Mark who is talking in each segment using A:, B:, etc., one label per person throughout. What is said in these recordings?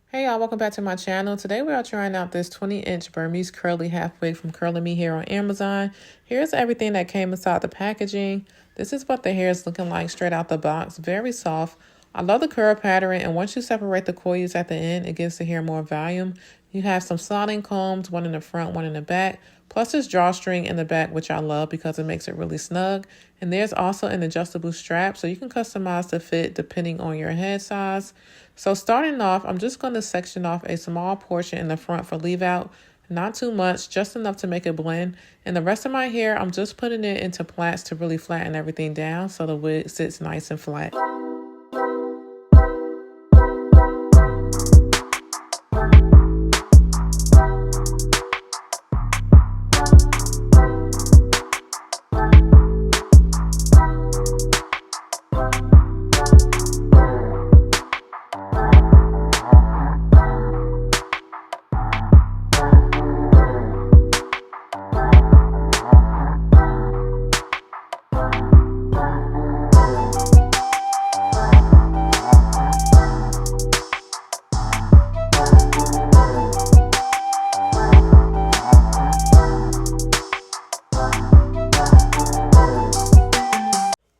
A: Hey y'all, welcome back to my channel. Today we are trying out this 20-inch Burmese curly half wig from Curlyme here on Amazon. Here's everything that came inside the packaging. This is what the hair is looking like straight out the box. Very soft. I love the curl pattern, and once you separate the coils at the end, it gives the hair more volume. You have some sliding combs, one in the front, one in the back, plus this drawstring in the back, which I love because it makes it really snug. And there's also an adjustable strap, so you can customize the fit depending on your head size. So starting off, I'm just going to section off a small portion in the front for leave out. Not too much, just enough to make it blend. And the rest of my hair, I'm just putting it into plaits to really flatten everything down so the wig sits nice and flat.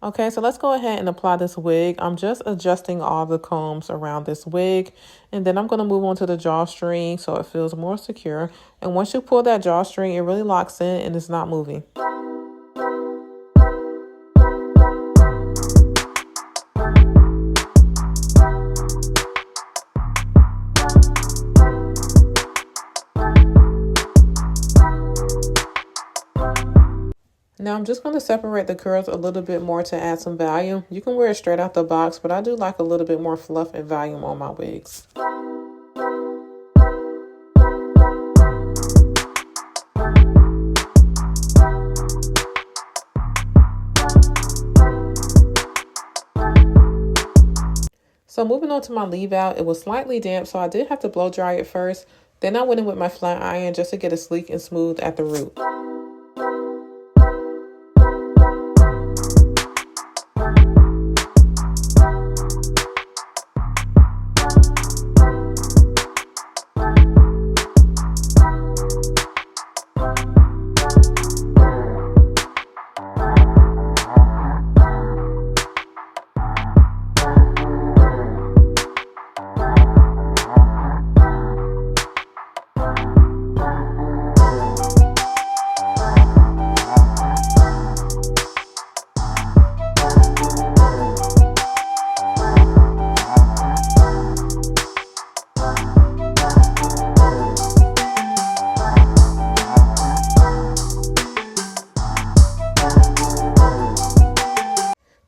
A: Okay, so let's go ahead and apply this wig. I'm just adjusting all the combs around this wig, and then I'm going to move on to the drawstring so it feels more secure. And once you pull that drawstring, it really locks in and it's not moving. Now I'm just going to separate the curls a little bit more to add some volume. You can wear it straight out the box, but I do like a little bit more fluff and volume on my wigs. So moving on to my leave out, it was slightly damp, so I did have to blow dry it first. Then I went in with my flat iron just to get it sleek and smooth at the root.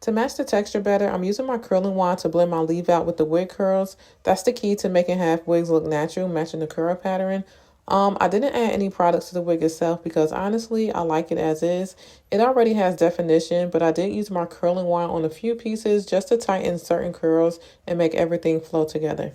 A: To match the texture better, I'm using my curling wand to blend my leave out with the wig curls. That's the key to making half wigs look natural, matching the curl pattern. I didn't add any products to the wig itself because honestly, I like it as is. It already has definition, but I did use my curling wand on a few pieces just to tighten certain curls and make everything flow together.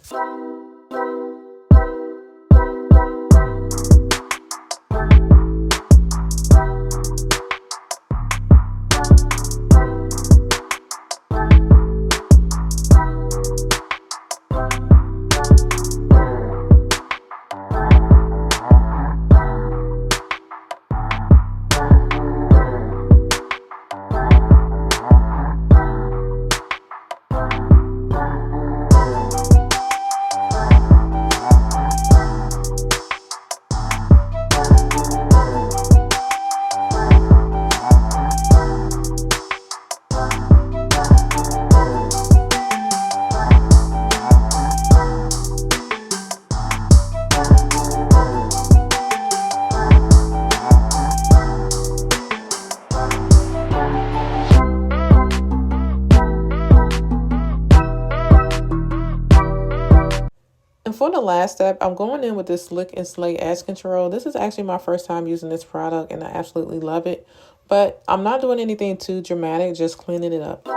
A: And for the last step, I'm going in with this Slick and Slay Edge Control. This is actually my first time using this product and I absolutely love it. But I'm not doing anything too dramatic, just cleaning it up.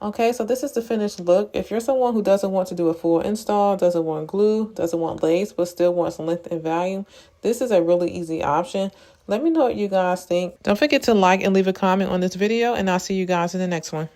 A: Okay, so this is the finished look. If you're someone who doesn't want to do a full install, doesn't want glue, doesn't want lace, but still wants length and volume, this is a really easy option. Let me know what you guys think. Don't forget to like and leave a comment on this video, and I'll see you guys in the next one.